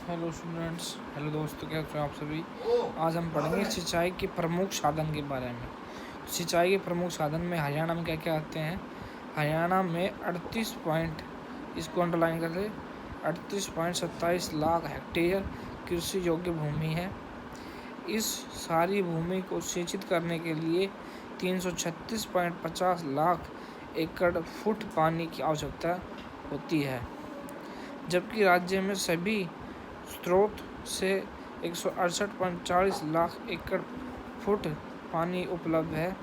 Hello students, hello दोस्तों, कैसे हो आप सभी। आज हम पढ़ेंगे सिंचाई के प्रमुख साधन के बारे में। सिंचाई के प्रमुख साधन में हरियाणा में क्या क्या आते हैं। हरियाणा में 38 पॉइंट, इसको अंडरलाइन कर दे, 38.27 लाख हेक्टेयर कृषि योग्य भूमि है। इस सारी भूमि को सिंचित करने के लिए 336.50 लाख एकड़ फुट पानी की आवश्यकता होती है, जबकि राज्य में सभी स्रोत से 168.40 लाख एकड़ फुट पानी उपलब्ध है।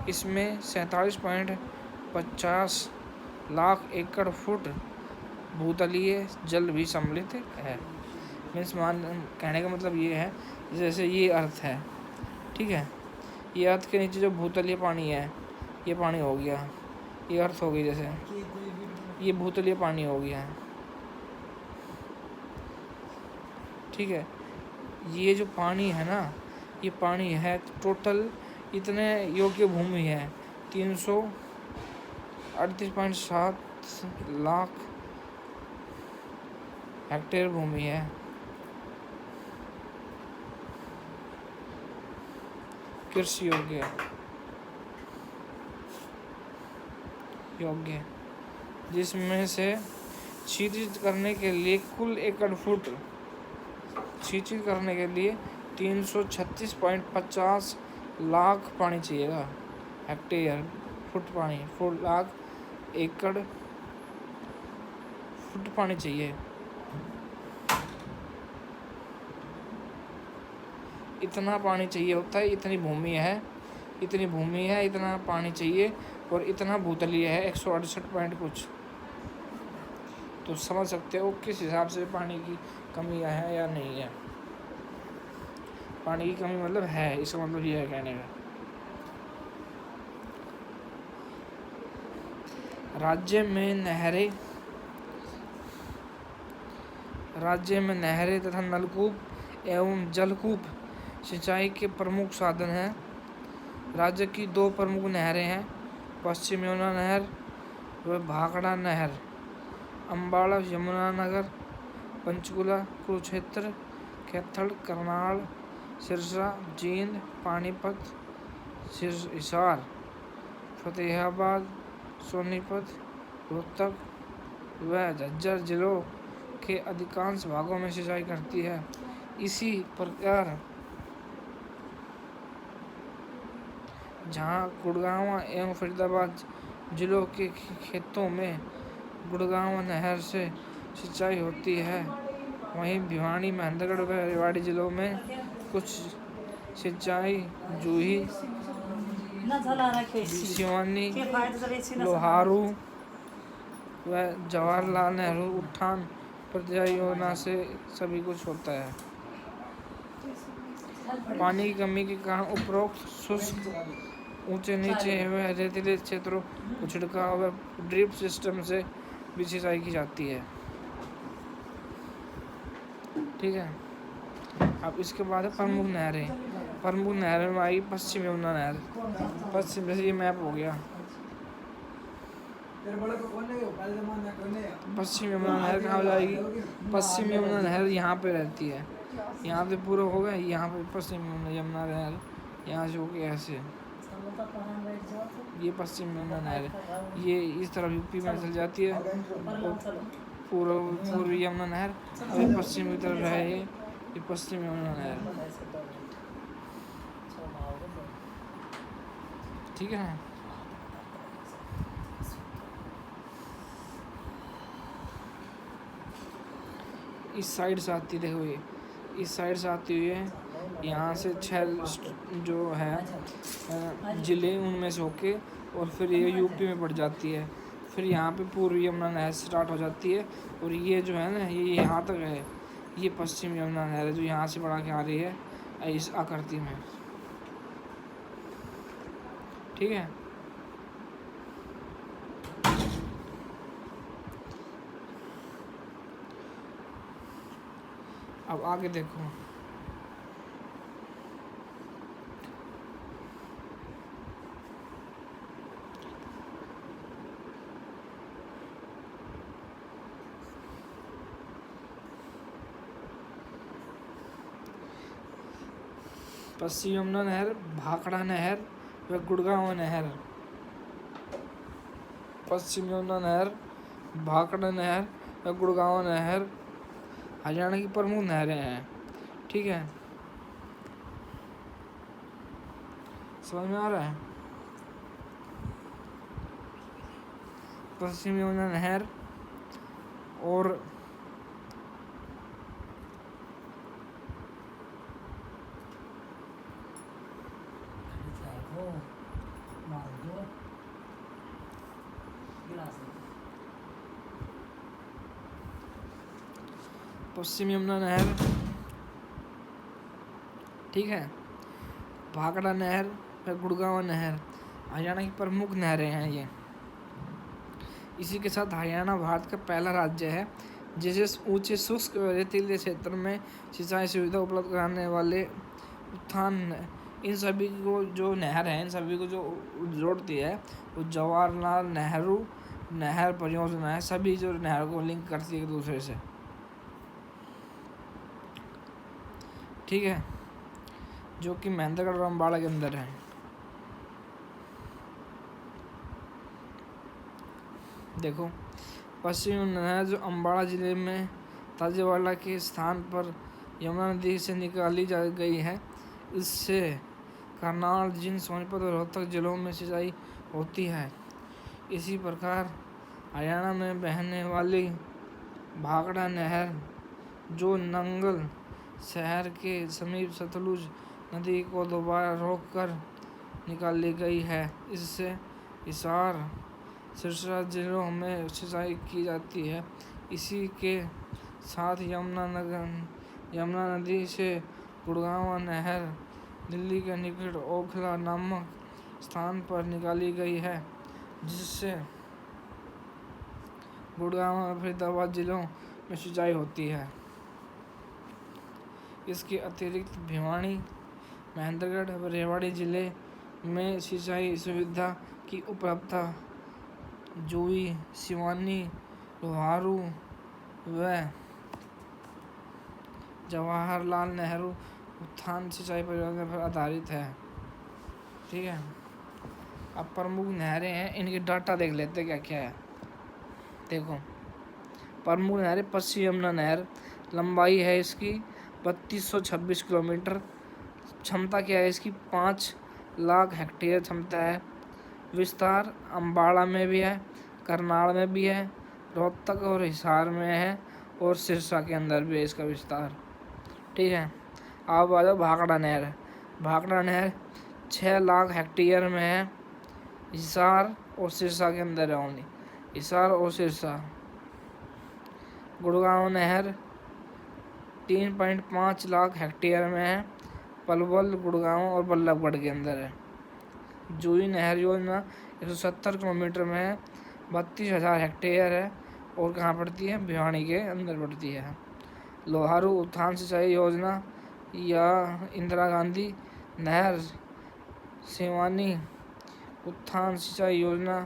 इसमें 47.50 लाख एकड़ फुट भूतलीय जल भी सम्मिलित है। मीन्स कहने का मतलब ये है, जैसे ये अर्थ है, ठीक है, ये अर्थ के नीचे जो भूतलीय पानी है, ये पानी हो गया, ये अर्थ हो गई, जैसे ये भूतलीय पानी हो गया, ठीक है। ये जो पानी है ना, ये पानी है टोटल इतने योग्य भूमि है 338.7 लाख हेक्टेयर भूमि है। कृषि योग्य जिसमें से सिंचित करने के लिए कुल एकड़ फुट सिंचित करने के लिए 336.50 लाख पानी चाहिएगा, हेक्टेयर फुट पानी, 4 लाख एकड़ फुट पानी चाहिए। इतना पानी चाहिए होता है, इतनी भूमि है, इतना पानी चाहिए, और इतना भूतलीय है 168 पॉइंट कुछ। तो समझ सकते हो किस हिसाब से पानी की कमी है या नहीं है। पानी की कमी मतलब है, इसका मतलब ये है कहने का। राज्य नहरें तथा नलकूप एवं जलकूप सिंचाई के प्रमुख साधन हैं। राज्य की 2 प्रमुख नहरें हैं, पश्चिम यमुना नहर व भाखड़ा नहर। अम्बाड़ा, यमुनानगर, पंचकुला, कुरुक्षेत्र, कैथल, करनाल, सिरसा, जींद, पानीपत, हिसार, फतेहाबाद, सोनीपत, रोहतक व झज्जर जिलों के अधिकांश भागों में सिंचाई करती है। इसी प्रकार जहां गुड़गांव एवं फरीदाबाद जिलों के खेतों में गुड़गांव नहर से सिंचाई होती है, वहीं भिवानी, महेंद्रगढ़ व रेवाड़ी जिलों में कुछ सिंचाई जूही, सिवानी, लोहारू व जवाहरलाल नेहरू उत्थान परियोजना से सभी कुछ होता है। पानी की कमी के कारण उपरोक्त शुष्क, ऊंचे नीचे व रेतीले क्षेत्रों को छिड़काव व ड्रिप सिस्टम से भी सिंचाई की जाती है, ठीक है। अब इसके बाद है प्रमुख नहरें। प्रमुख नहरों में आई पश्चिम यमुना नहर। पश्चिम, जैसे ये मैप हो गया, पश्चिम यमुना नहर कहाँ जाएगी। पश्चिम यमुना नहर यहाँ पे रहती है, यहाँ से पूरा हो गया, यहाँ पे पश्चिम यमुना नहर यहाँ से हो गया ऐसे, ये पश्चिम यमुना नहर है। ये इस तरफ यूपी में चल जाती है, पूर्वी यमुना नहर, और पश्चिम की तरफ है ये पश्चिम यमुना नहर, ठीक है ना। इस साइड से आती, देखो ये इस साइड से आती हुई है, यहाँ से 6 जो है जिले, उनमें से होके और फिर ये यूपी में पड़ जाती है। फिर यहाँ पे पूर्वी यमुना नहर स्टार्ट हो जाती है, और ये जो है ना, ये यहाँ तक है, ये पश्चिम यमुना नहर है जो यहाँ से बढ़ा के आ रही है इस आकृति में, ठीक है। अब आगे देखो, पश्चिमी यमुना नहर, भाखड़ा नहर व गुड़गांव नहर। पश्चिमी यमुना नहर, भाखड़ा नहर व गुड़गांव नहर हरियाणा की प्रमुख नहरें हैं। ठीक है, समझ में आ रहा है? पश्चिमी यमुना नहर और पश्चिमी यमुना नहर, ठीक है, भाखड़ा नहर व गुड़गांव नहर हरियाणा की प्रमुख नहरें हैं ये। इसी के साथ हरियाणा भारत का पहला राज्य है जिसे ऊंचे शुष्क व रेतीले क्षेत्र में सिंचाई सुविधा उपलब्ध कराने वाले उत्थान, इन सभी को जो नहर है, इन सभी को जो जोड़ती है वो जवाहरलाल नेहरू नहर परियोजना है। सभी जो नहर को लिंक करती है एक दूसरे से। ठीक है, जो कि महेंद्रगढ़ और अम्बाड़ा के अंदर है। देखो, पश्चिमी नहर जो अम्बाड़ा जिले में ताजेवाला के स्थान पर यमुना नदी से निकाली जा गई है, इससे करनाल, जींद, सोनीपत और रोहतक जिलों में सिंचाई होती है। इसी प्रकार हरियाणा में बहने वाली भाखड़ा नहर जो नंगल शहर के समीप सतलुज नदी को दोबारा रोककर निकाली गई है, इससे हिसार, सिरसा जिलों में सिंचाई की जाती है। इसी के साथ यमुना नदी से गुड़गांव नहर दिल्ली के निकट ओखला नामक स्थान पर निकाली गई है, जिससे गुड़गांव और फरीदाबाद जिलों में सिंचाई होती है। इसके अतिरिक्त भिवानी, महेंद्रगढ़ व रेवाड़ी जिले में सिंचाई सुविधा की उपलब्धता जोई, सिवानी, लोहारू व जवाहरलाल नेहरू उत्थान सिंचाई परियोजना पर आधारित है। ठीक है, अब प्रमुख नहरें हैं, इनके डाटा देख लेते क्या क्या है। देखो, प्रमुख नहरें, पश्चिमी यमुना नहर, लंबाई है इसकी 3226 किलोमीटर। क्षमता क्या है इसकी? 5 लाख हेक्टेयर क्षमता है। विस्तार अम्बाड़ा में भी है, करनाल में भी है, रोहतक और हिसार में है और सिरसा के अंदर भी है इसका विस्तार। ठीक है, अब आ जाओ भाखड़ा नहर। भाखड़ा नहर 6 लाख हेक्टेयर में है, हिसार और सिरसा के अंदर है ओनली, हिसार और सिरसा। गुड़गांव नहर 3.5 लाख हेक्टेयर में है, पलवल, गुड़गांव और बल्लभगढ़ के अंदर है। जोई नहर योजना 170 किलोमीटर में है, 32,000 हेक्टेयर है और कहाँ पड़ती है? भिवानी के अंदर पड़ती है। लोहारू उत्थान सिंचाई योजना या इंदिरा गांधी नहर सिवानी उत्थान सिंचाई योजना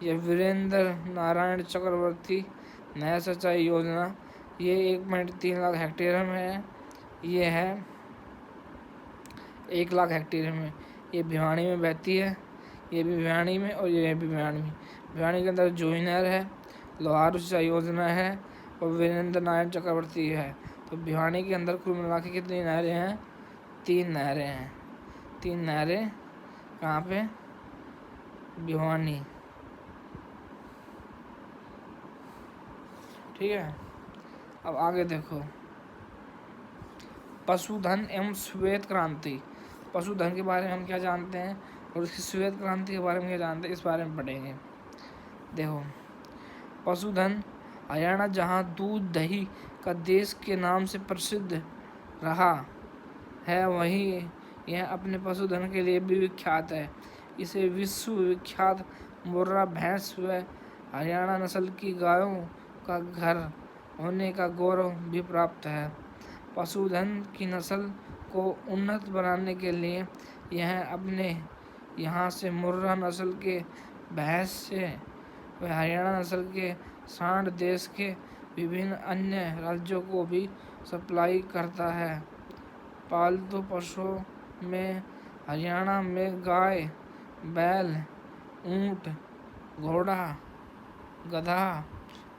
या वीरेंद्र नारायण चक्रवर्ती नहर सिंचाई योजना, ये 1.3 लाख हेक्टेयर में है। ये है 1 लाख हेक्टेयर में, ये भिवानी में बहती है, ये भी भिवानी में और ये भी भिवानी में। भिवानी के अंदर जोई नहर है, लोहारू सिंचाई योजना है और वीरेंद्र नारायण चक्रवर्ती है। तो भिवानी के अंदर कुल मिला के कितनी नहरें हैं? 3 नहरें हैं। 3 नहरें कहाँ पे? भिवानी। ठीक है, अब आगे देखो, पशुधन एवं श्वेत क्रांति। पशुधन के बारे में हम क्या जानते हैं और उसकी श्वेत क्रांति के बारे में क्या जानते हैं, इस बारे में पढ़ेंगे। देखो, पशुधन हरियाणा जहाँ दूध दही का देश के नाम से प्रसिद्ध रहा है, वहीं यह अपने पशुधन के लिए भी विख्यात है। इसे विश्व विख्यात मुर्रा भैंस व हरियाणा नस्ल की गायों का घर होने का गौरव भी प्राप्त है। पशुधन की नस्ल को उन्नत बनाने के लिए यह अपने यहाँ से मुर्रा नस्ल के भैंस से व हरियाणा नस्ल के सांड देश के विभिन्न अन्य राज्यों को भी सप्लाई करता है। पालतू पशुओं में हरियाणा में गाय, बैल, ऊंट, घोड़ा, गधा,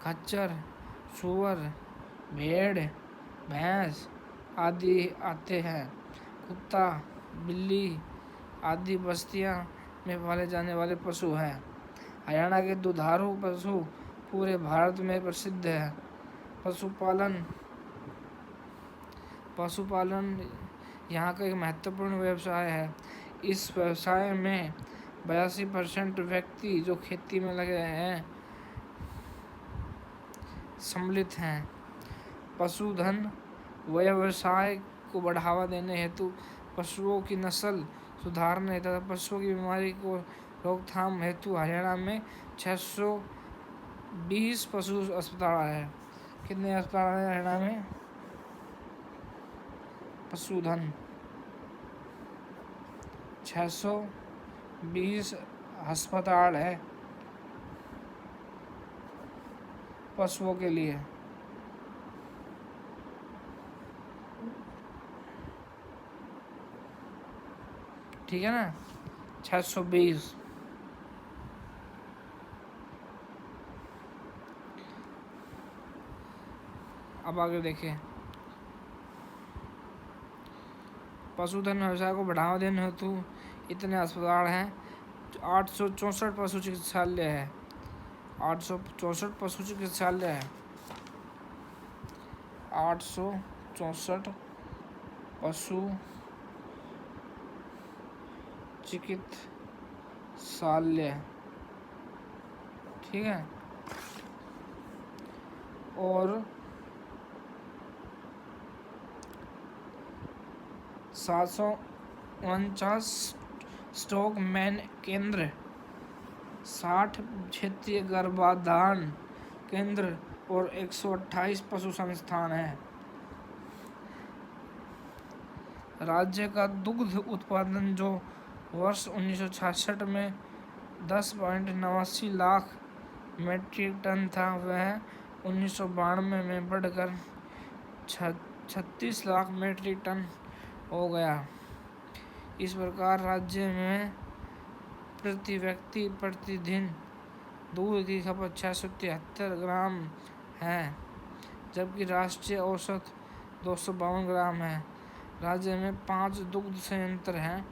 खच्चर, सूअर, भेड़, भैंस आदि आते हैं। कुत्ता, बिल्ली आदि बस्तियों में पाले जाने वाले पशु हैं। हरियाणा के दुधारू पशु पूरे भारत में प्रसिद्ध है। पशुपालन पशुपालन यहाँ का एक महत्वपूर्ण व्यवसाय है। इस व्यवसाय में 82% व्यक्ति जो खेती में लगे हैं सम्मिलित हैं। पशुधन व्यवसाय को बढ़ावा देने हेतु पशुओं की नस्ल सुधारने तथा पशुओं की बीमारी को रोकथाम हेतु हरियाणा में 620 पशु अस्पताल है। कितने अस्पताल हैं हरियाणा में? पशुधन 620 अस्पताल है पशुओं के लिए। ठीक है ना, 620। अब आगे देखें, पशुधन व्यवसाय को बढ़ावा देने हेतु इतने अस्पताल हैं। 864 पशु चिकित्सालय है। 864 पशु चिकित्सालय है। 864 पशु चिकित्सालय, ठीक है। और 749 स्टॉक मैन केंद्र, 60 क्षेत्रीय गर्भाधान केंद्र और 128 पशु संस्थान हैं। राज्य का दुग्ध उत्पादन जो वर्ष 1966 में 10.89 लाख मीट्रिक टन था, वह 1992 में बढ़कर 36 लाख मीट्रिक टन हो गया। इस प्रकार राज्य में प्रति व्यक्ति प्रतिदिन दूध की खपत 673 ग्राम है, जबकि राष्ट्रीय औसत 252 ग्राम है। राज्य में 5 दुग्ध संयंत्र हैं।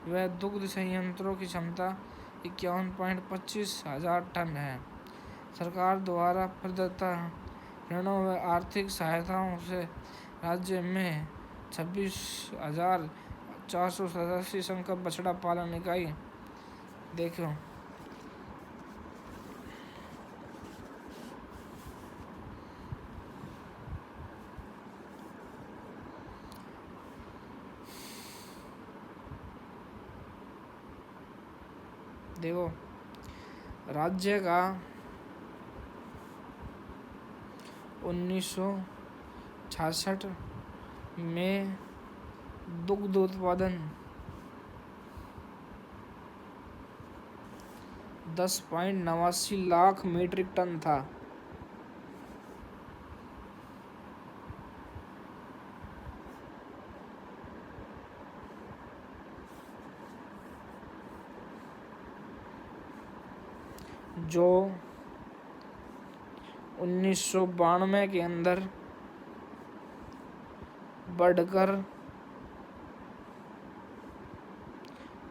वह दुग्ध संयंत्रों की क्षमता 51.25 हजार टन है। सरकार द्वारा प्रदत्त ऋणों व आर्थिक सहायताओं से राज्य में 26,487 संख्या बछड़ा पालन इकाई देखो। देखो, राज्य का 1966 में दुग्ध उत्पादन 10.89 लाख मीट्रिक टन था। जो 1992 के अंदर बढ़कर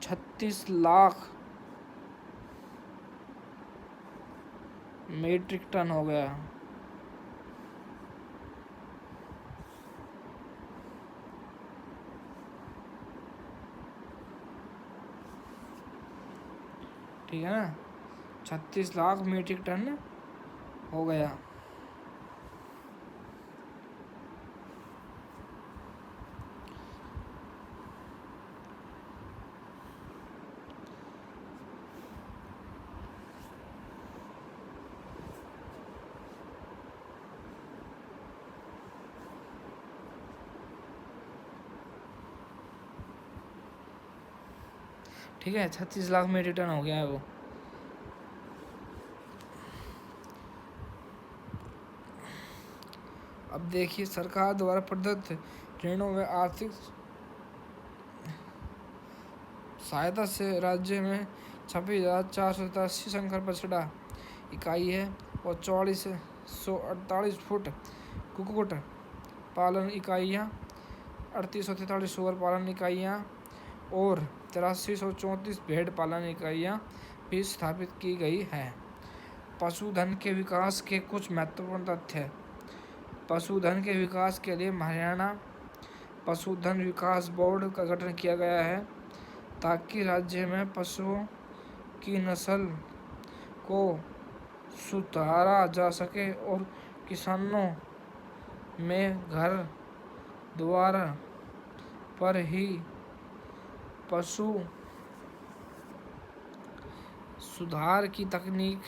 36 लाख मीट्रिक टन हो गया। ठीक है ना, 36 लाख मीट्रिक टन हो गया। ठीक है, 36 लाख मीट्रिक टन हो गया है वो। अब देखिए, सरकार द्वारा प्रदत्त ऋणों में आर्थिक सहायता से राज्य में 26,487 शंकर बछड़ा इकाई है और 4448 फुट कुक्कुट पालन इकाइयाँ, 3843 सूअर पालन इकाइयाँ और 8334 भेड़ पालन इकाइयाँ भी स्थापित की गई हैं। पशुधन के विकास के कुछ महत्वपूर्ण तथ्य। पशुधन के विकास के लिए हरियाणा पशुधन विकास बोर्ड का गठन किया गया है ताकि राज्य में पशुओं की नस्ल को सुधारा जा सके और किसानों में घर द्वार पर ही पशु सुधार की तकनीक,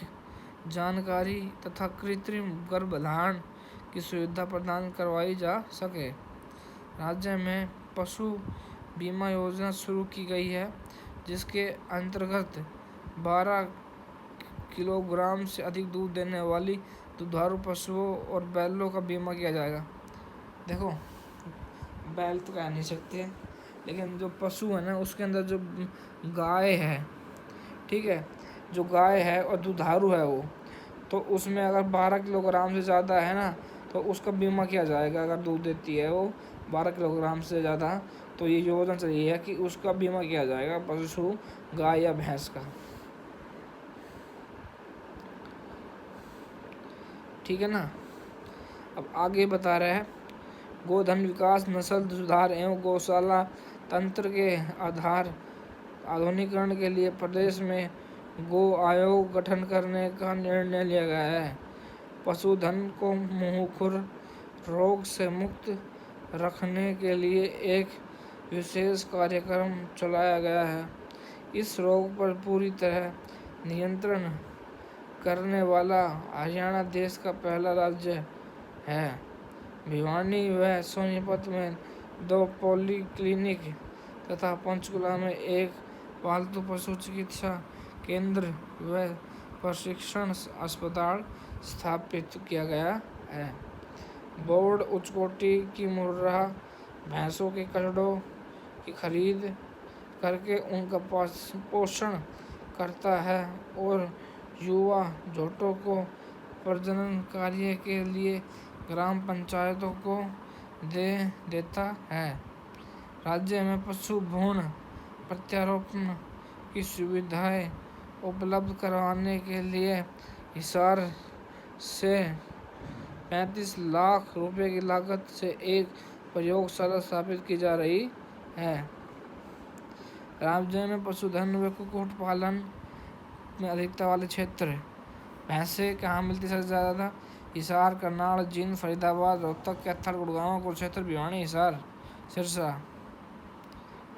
जानकारी तथा कृत्रिम गर्भधारण की सुविधा प्रदान करवाई जा सके। राज्य में पशु बीमा योजना शुरू की गई है जिसके अंतर्गत 12 किलोग्राम से अधिक दूध देने वाली दुधारू पशुओं और बैलों का बीमा किया जाएगा। देखो, बैल तो कह नहीं सकते, लेकिन जो पशु है ना उसके अंदर जो गाय है, ठीक है, जो गाय है और दुधारू है वो, तो उसमें अगर 12 किलोग्राम से ज़्यादा है ना तो उसका बीमा किया जाएगा। अगर दूध देती है वो 12 किलोग्राम से ज़्यादा, तो ये योजना चाहिए है कि उसका बीमा किया जाएगा, पशु गाय या भैंस का। ठीक है ना। अब आगे बता रहे हैं, गोधन विकास, नस्ल सुधार एवं गौशाला तंत्र के आधुनिकीकरण के लिए प्रदेश में गो आयोग गठन करने का निर्णय लिया गया है। पशुधन को मुंहखुर रोग से मुक्त रखने के लिए एक विशेष कार्यक्रम चलाया गया है। इस रोग पर पूरी तरह नियंत्रण करने वाला हरियाणा देश का पहला राज्य है। भिवानी व सोनीपत में 2 पॉलीक्लिनिक तथा पंचकुला में 1 पालतू पशु चिकित्सा केंद्र व प्रशिक्षण अस्पताल स्थापित किया गया है। बोर्ड उच्च कोटि की मुर्रा भैंसों के कचड़ों की खरीद करके उनका पोषण करता है और युवा झोटों को प्रजनन कार्य के लिए ग्राम पंचायतों को दे देता है। राज्य में पशु भ्रूण प्रत्यारोपण की सुविधाएं उपलब्ध करवाने के लिए हिसार से 35 लाख रुपए की लागत से एक प्रयोगशाला स्थापित की जा रही है। राज्य में पशुधन व कुक्कुट पालन में अधिकता वाले क्षेत्र। भैंसें कहाँ मिलती सबसे ज़्यादा? हिसार, करनाल, जींद, फरीदाबाद, रोहतक, कैथल, गुड़गांव, कुरुक्षेत्र, भिवानी, हिसार, सिरसा।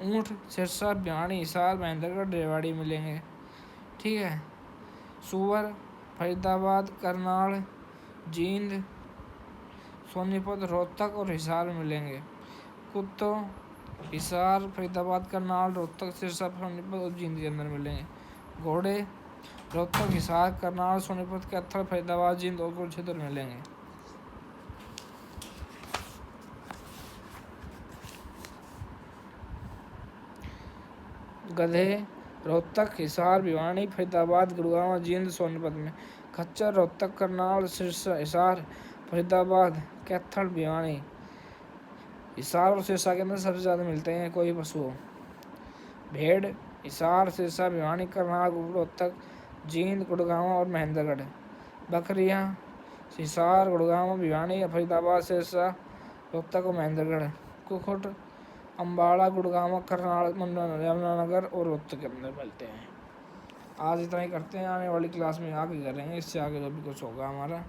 ऊँट सिरसा, भिवानी, हिसार, महेंद्रगढ़, रेवाड़ी मिलेंगे। ठीक है। सूअर फरीदाबाद, करनाल, जींद, सोनीपत, रोहतक और हिसार मिलेंगे। कुत्तों हिसार, फरीदाबाद, करनाल, रोहतक, सिरसा, सोनीपत और जींद के अंदर मिलेंगे। घोड़े रोहतक, हिसार, करनाल, सोनीपत, कैथल, फरीदाबाद, जींद और कुरुक्षेत्र मिलेंगे। गधे रोहतक, हिसार, भिवानी, फरीदाबाद, गुड़गांव, जींद, सोनीपत में। खच्चर रोहतक, करनाल, सिरसा, हिसार, फरीदाबाद, कैथल, भिवानी। हिसार और सिरसा के अंदर सबसे ज़्यादा मिलते हैं कोई पशु। भेड़ हिसार, सिरसा, भिवानी, करनाल, रोहतक, जींद, गुड़गांव और महेंद्रगढ़। बकरियां हिसार, गुड़गांव, भिवानी, फरीदाबाद, सिरसा, रोहतक और महेंद्रगढ़। कुक्कुट अम्बाड़ा, गुड़गांव, करनाल, यमुनानगर और रोहतक के अंदर मिलते हैं। आज इतना ही करते हैं, आने वाली क्लास में आगे करेंगे, इससे आगे जो भी कुछ होगा हमारा।